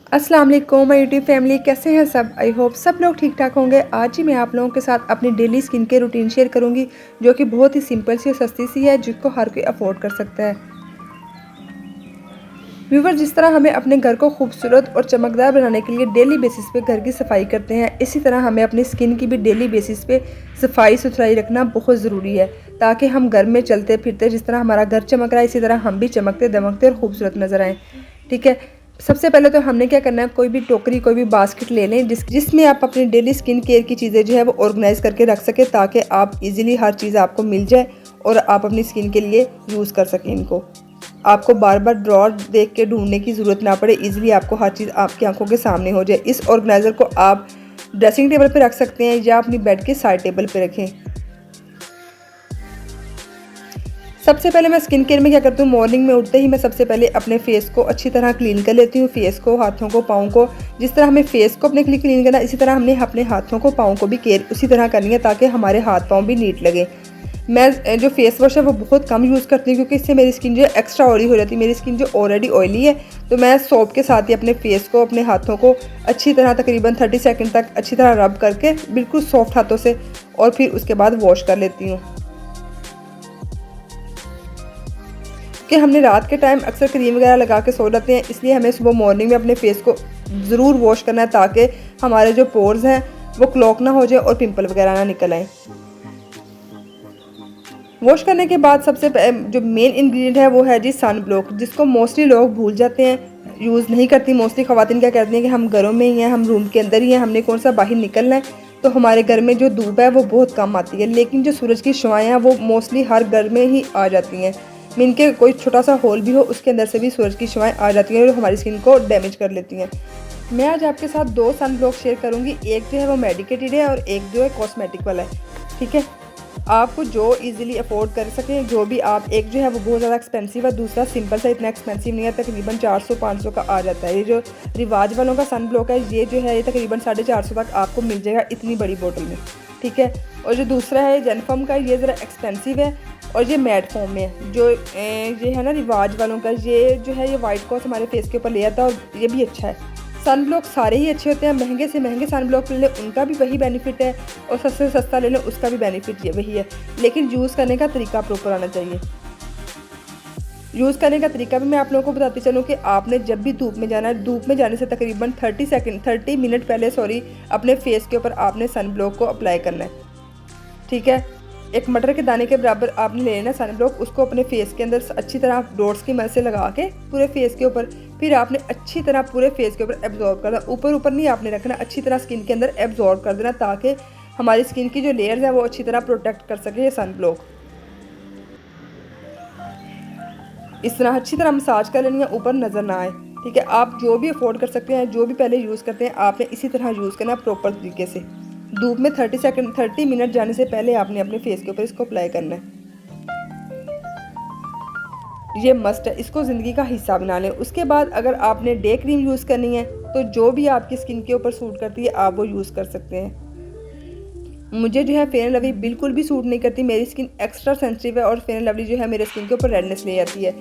अस्सलाम वालेकुम my YouTube family, कैसे हैं सब। आई होप सब लोग ठीक ठाक होंगे। आज ही मैं आप लोगों के साथ अपनी daily skin care routine share करूंगी, जो कि बहुत ही सिंपल सी और सस्ती सी है, जिसको हर कोई अफोर्ड कर सकता है। व्यूवर, जिस तरह हमें अपने घर को खूबसूरत और चमकदार बनाने के लिए डेली बेसिस पे घर की सफाई करते हैं, इसी तरह हमें अपनी स्किन की भी डेली बेसिस पे सफाई सुथराई रखना बहुत ज़रूरी है, ताकि हम घर में चलते फिरते जिस तरह हमारा घर चमक रहा है, इसी तरह हम भी चमकते दमकते और खूबसूरत नजर आएँ। ठीक है, सबसे पहले तो हमने क्या करना है, कोई भी टोकरी कोई भी बास्केट ले लें जिसमें आप अपनी डेली स्किन केयर की चीज़ें जो है वो ऑर्गेनाइज करके रख सकें, ताकि आप इजीली हर चीज़ आपको मिल जाए और आप अपनी स्किन के लिए यूज़ कर सकें इनको। आपको बार बार ड्रॉर देख के ढूंढने की ज़रूरत ना पड़े, इजीली आपको हर चीज़ आपकी आंखों के सामने हो जाए। इस ऑर्गेनाइज़र को आप ड्रेसिंग टेबल पे रख सकते हैं या अपनी बेड के साइड टेबल पे रखें। सबसे पहले मैं स्किन केयर में क्या करती हूँ, मॉर्निंग में उठते ही मैं सबसे पहले अपने फेस को अच्छी तरह क्लीन कर लेती हूँ। फेस को, हाथों को, पाँव को, जिस तरह हमें फेस को अपने के लिए क्लीन करना है, इसी तरह हमने अपने हाथों को, पाँव को भी केयर उसी तरह करनी है, ताकि हमारे हाथ पाँव भी नीट लगे। मैं जो फेस वॉश है वो बहुत कम यूज़ करती हूँ, क्योंकि इससे मेरी स्किन जो है एक्स्ट्रा ऑयली हो जाती है। मेरी स्किन जो ऑलरेडी ऑयली है, तो मैं सोप के साथ ही अपने फेस को, अपने हाथों को अच्छी तरह तकरीबन 30 सेकंड तक अच्छी तरह रब करके बिल्कुल सॉफ्ट हाथों से, और फिर उसके बाद वॉश कर लेती हूँ। कि हमने रात के टाइम अक्सर क्रीम वगैरह लगा के सो जाते हैं, इसलिए हमें सुबह मॉर्निंग में अपने फेस को ज़रूर वॉश करना है, ताकि हमारे जो पोर्स हैं वो क्लॉग ना हो जाए और पिंपल वगैरह ना निकल आए। वॉश करने के बाद सबसे जो मेन इंग्रेडिएंट है वो है जी सन ब्लॉक, जिसको मोस्टली लोग भूल जाते हैं, यूज़ नहीं करती। मोस्टली ख़वातीन क्या कहती हैं कि हम घरों में ही हैं, हम रूम के अंदर ही हैं, हमने कौन सा बाहर निकलना है, तो हमारे घर में जो धूप है वो बहुत कम आती है। लेकिन जो सूरज की शुआएँ हैं वो मोस्टली हर घर में ही आ जाती हैं। मीन के कोई छोटा सा होल भी हो, उसके अंदर से भी सूरज की शुआएँ आ जाती हैं और हमारी स्किन को डैमेज कर लेती हैं। मैं आज आपके साथ 2 सन ब्लॉक शेयर करूँगी। एक जो है वो मेडिकेटेड है और एक जो है कॉस्मेटिक वाला है। ठीक है, आपको जो इजीली अफोर्ड कर सकें, जो भी आप, एक जो है वो बहुत ज़्यादा एक्सपेंसिव है, दूसरा सिंपल सा इतना एक्सपेंसिव नहीं है, तकरीबन 400-500 का आ जाता है। ये जो रिवाज वालों का सन ब्लॉक है, ये जो है ये तकरीबन 450 तक आपको मिल जाएगा इतनी बड़ी बोतल में। ठीक है, और जो दूसरा है जेनफॉर्म का, ये ज़रा एक्सपेंसिव है और ये मैट फॉर्म में है। जो ये है ना रिवाज वालों का, ये जो है ये वाइट कॉस्ट हमारे फेस के ऊपर ले आता है और ये भी अच्छा है। सन ब्लॉक सारे ही अच्छे होते हैं, महंगे से महंगे सन ब्लॉक ले लें उनका भी वही बेनिफिट है, और सस्ते से सस्ता ले लें उसका भी बेनिफिट ये वही है। लेकिन यूज़ करने का तरीका प्रॉपर आना चाहिए। यूज़ करने का तरीका भी मैं आप लोगों को बताती चलूँ कि आपने जब भी धूप में जाना है, धूप में जाने से तकरीबन 30 मिनट पहले अपने फेस के ऊपर आपने सन ब्लॉक को अप्लाई करना है। ठीक है, एक मटर के दाने के बराबर आपने ले लेना सन ब्लॉक, उसको अपने फेस के अंदर अच्छी तरह डॉट्स की मदद से लगा के पूरे फेस के ऊपर, फिर आपने अच्छी तरह पूरे फेस के ऊपर एब्जॉर्ब करना। ऊपर ऊपर नहीं आपने रखना, अच्छी तरह स्किन के अंदर एब्जॉर्ब कर देना, ताकि हमारी स्किन की जो लेयर्स है वो अच्छी तरह प्रोटेक्ट कर सके ये सन ब्लॉक। इस तरह अच्छी तरह मसाज कर लेनी है, ऊपर नज़र ना आए। ठीक है, आप जो भी अफोर्ड कर सकते हैं, जो भी पहले यूज़ करते हैं, आपने इसी तरह यूज़ करना प्रॉपर तरीके से। धूप में 30 मिनट जाने से पहले आपने अपने फेस के ऊपर इसको अप्लाई करना है। ये मस्ट है, इसको ज़िंदगी का हिस्सा बना लें। उसके बाद अगर आपने डे क्रीम यूज़ करनी है, तो जो भी आपकी स्किन के ऊपर सूट करती है आप वो यूज़ कर सकते हैं। मुझे जो है फेयर एंड लवली बिल्कुल भी सूट नहीं करती, मेरी स्किन एक्स्ट्रा सेंसिटिव है और फेयर एंड लवली जो है मेरे स्किन के ऊपर रेडनेस ले जाती है।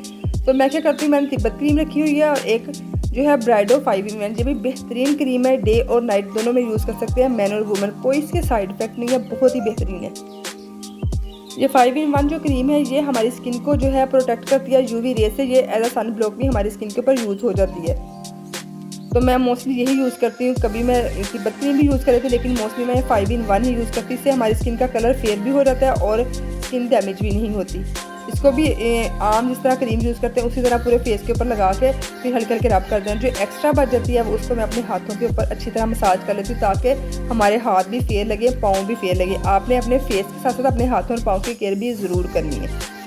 तो मैं क्या करती हूँ, मैंने तिब्बत क्रीम रखी हुई है और एक जो है ब्राइडो 5-in-1, ये भी बेहतरीन क्रीम है, डे और नाइट दोनों में यूज़ कर सकते हैं, मैन और वुमेन, कोई इसके साइड इफेक्ट नहीं है, बहुत ही बेहतरीन है। ये 5-in-1 जो क्रीम है ये हमारी स्किन को जो है प्रोटेक्ट करती है यूवी रे से। ये एज अ सन ब्लॉक भी हमारी स्किन के ऊपर यूज़ हो जाती है। तो मैं मोस्टली यही यूज़ करती हूँ। कभी मैं तिब्बत क्रीम भी यूज़ कर रही थी, लेकिन मोस्टली मैं 5-in-1 ही यूज़ करती हूँ। इससे हमारी स्किन का कलर फेयर भी हो जाता है और स्किन डैमेज भी नहीं होती। इसको भी आम जिस तरह क्रीम यूज़ करते हैं उसी तरह पूरे फेस के ऊपर लगा के फिर हल्के हल्के रब कर दें। जो एक्स्ट्रा बच जाती है वो उसको मैं अपने हाथों के ऊपर अच्छी तरह मसाज कर लेती हूँ, ताकि हमारे हाथ भी फेयर लगे, पाँव भी फेयर लगे। आपने अपने फेस के साथ साथ अपने हाथों और पाँव की केयर भी ज़रूर करनी है।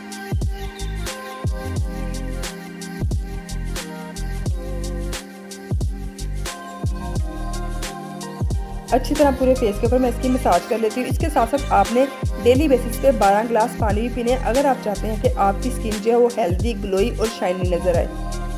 अच्छी तरह पूरे फेस के ऊपर मैं इसकी मसाज कर लेती हूँ। इसके साथ साथ आपने डेली बेसिस पे 12 ग्लास पानी भी पीने हैं, अगर आप चाहते हैं कि आपकी स्किन जो है वो हेल्दी, ग्लोई और शाइनी नज़र आए।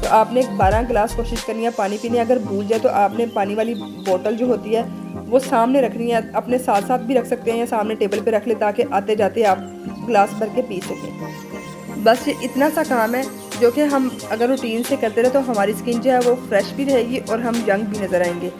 तो आपने 12 ग्लास कोशिश करनी है पानी पीने। अगर भूल जाए तो आपने पानी वाली बोतल जो होती है वो सामने रखनी है, अपने साथ साथ भी रख सकते हैं या सामने टेबल पे रख ले, ताकि आते जाते आप ग्लास भर के पी सकें। बस ये इतना सा काम है। जो कि हम अगर रूटीन से करते रहे तो हमारी स्किन जो है वो फ्रेश भी रहेगी और हम यंग भी नज़र आएंगे।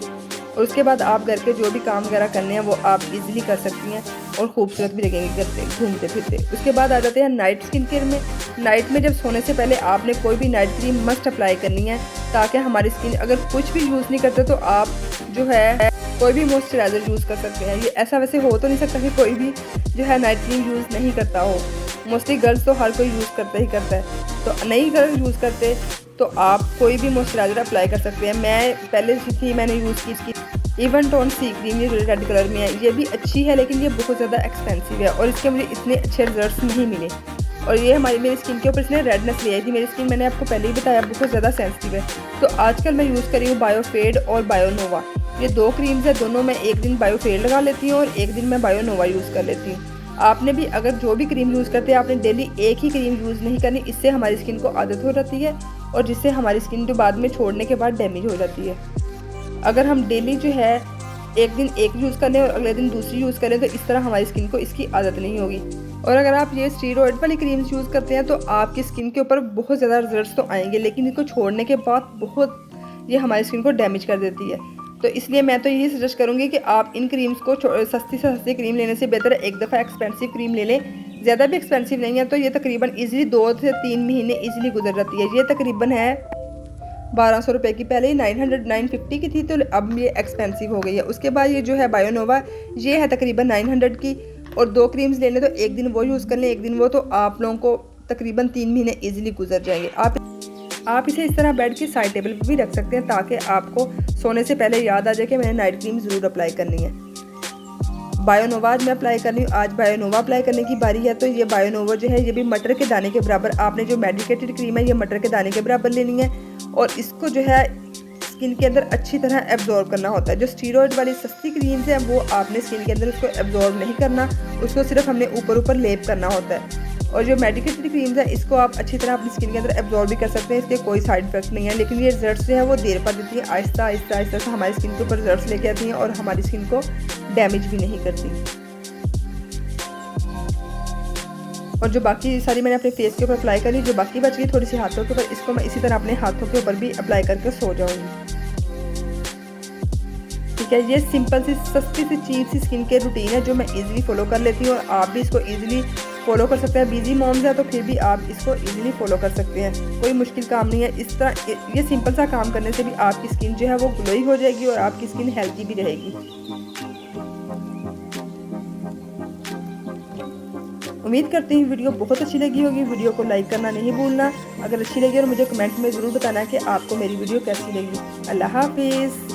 और उसके बाद आप घर के जो भी काम वगैरह करने हैं वो आप इजीली कर सकती हैं और खूबसूरत भी लगेंगे करते घूमते फिरते। उसके बाद आ जाते हैं नाइट स्किन केयर में। नाइट में जब सोने से पहले आपने कोई भी नाइट क्रीम मस्ट अप्लाई करनी है, ताकि हमारी स्किन अगर कुछ भी यूज़ नहीं करते तो आप जो है कोई भी मॉइस्चराइज़र यूज़ कर सकते हैं। ये ऐसा वैसे हो तो नहीं सकता कि कोई भी जो है नाइट क्रीम यूज़ नहीं करता हो। मोस्टली गर्ल्स तो हर कोई यूज़ करता ही करता है, तो नहीं गर्ल यूज़ करते तो आप कोई भी मॉइस्चराइज़र अप्लाई कर सकते हैं। मैं पहले थी, मैंने यूज़ की इसकी इवन टोन सी क्रीम, ये रेड कलर में है। ये भी अच्छी है लेकिन ये बहुत ज़्यादा एक्सपेंसिव है और इसके मुझे इतने अच्छे रिजल्ट्स नहीं मिले। और ये मेरी स्किन के ऊपर इसने रेडनेस ले आई थी। मेरी स्किन मैंने आपको पहले ही बताया बहुत ज़्यादा सेंसिटिव है। तो आजकल मैं यूज़ कर रही हूँ बायोफेड और बायोनोवा। ये 2 क्रीम्स है, दोनों मैं एक दिन बायोफेड लगा लेती हूँ और एक दिन मैं बायोनोवा यूज़ कर लेती हूँ। आपने भी अगर जो भी क्रीम यूज़ करते हैं आपने डेली एक ही क्रीम यूज़ नहीं करनी, इससे हमारी स्किन को आदत हो जाती है और जिससे हमारी स्किन जो बाद में छोड़ने के बाद डैमेज हो जाती है। अगर हम डेली जो है एक दिन एक यूज़ कर लें और अगले दिन दूसरी यूज़ करें तो इस तरह हमारी स्किन को इसकी आदत नहीं होगी। और अगर आप ये स्टीरॉयड वाली क्रीम्स यूज़ करते हैं तो आपकी स्किन के ऊपर बहुत ज़्यादा रिजल्ट्स तो आएंगे, लेकिन इनको छोड़ने के बाद बहुत ये हमारी स्किन को डैमेज कर देती है। तो इसलिए मैं तो यही सजेस्ट करूँगी कि आप इन क्रीम्स को सस्ती से सस्ती क्रीम लेने से बेहतर है एक दफ़ा एक्सपेंसिव क्रीम ले लें। ज़्यादा भी एक्सपेंसिव नहीं है, तो ये तकरीबन ईज़िली 2 से 3 महीने ईज़िली गुजर जाती है। ये तकरीबन है 1200 रुपये की, पहले ही 950 की थी, तो अब ये एक्सपेंसिव हो गई है। उसके बाद ये जो है बायोनोवा, ये है तकरीबन 900 की। और 2 क्रीम्स लेने तो एक दिन वो यूज़ कर लें एक दिन वो, तो आप लोगों को तकरीबन 3 महीने ईज़िली गुजर जाएंगे। आप इसे इस तरह बेड के साइड टेबल पर भी रख सकते हैं ताकि आपको सोने से पहले याद आ जाए कि मैंने नाइट क्रीम ज़रूर अप्लाई करनी है। बायोनोवा आज मैं अप्लाई कर रही हूँ। आज बायोनोवा अप्लाई करने की बारी है। तो ये बायोनोवा जो है ये भी मटर के दाने के बराबर, आपने जो मेडिकेटेड क्रीम है ये मटर के दाने के बराबर लेनी है और इसको जो है स्किन के अंदर अच्छी तरह एब्जॉर्ब करना होता है। जो स्टीरॉयड वाली सस्ती क्रीम्स हैं वो आपने स्किन के अंदर उसको एब्जॉर्ब नहीं करना, उसको सिर्फ हमने ऊपर लेप करना होता है। और जो मेडिकेटेड क्रीम्स है इसको आप अच्छी तरह अपनी स्किन के अंदर एब्जॉर्ब भी कर सकते हैं, इसके कोई साइड इफेक्ट नहीं है। लेकिन ये रिजल्ट्स जो है वो देर पर देती है, आहिस्ता आहिस्ता आहिस्ता से हमारी स्किन के ऊपर रिजल्ट्स लेके आती हैं और हमारी स्किन को डैमेज भी नहीं करती। और जो बाकी सारी मैंने अपने फेस के ऊपर अप्लाई करी, जो बाकी बच गई थोड़ी सी हाथों के ऊपर, इसको मैं इसी तरह अपने हाथों के ऊपर भी अप्लाई करके सो जाऊंगी। ठीक है, ये सिंपल सी सस्ती सी चीप सी स्किन केयर रूटीन है जो मैं इजीली फॉलो कर लेती हूँ और आप भी इसको इजीली फॉलो कर सकते हैं। बिजी मॉम्स है तो फिर भी आप इसको इजीली फॉलो कर सकते हैं, कोई मुश्किल काम नहीं है। इस तरह ये सिंपल सा काम करने से भी आपकी स्किन जो है वो ग्लोई हो जाएगी और आपकी स्किन हेल्थी भी रहेगी। उम्मीद करती हूँ वीडियो बहुत अच्छी लगी होगी। वीडियो को लाइक करना नहीं भूलना। अगर अच्छी लगी और मुझे कमेंट में ज़रूर बताना कि आपको मेरी वीडियो कैसी लगी। अल्लाह हाफिज़।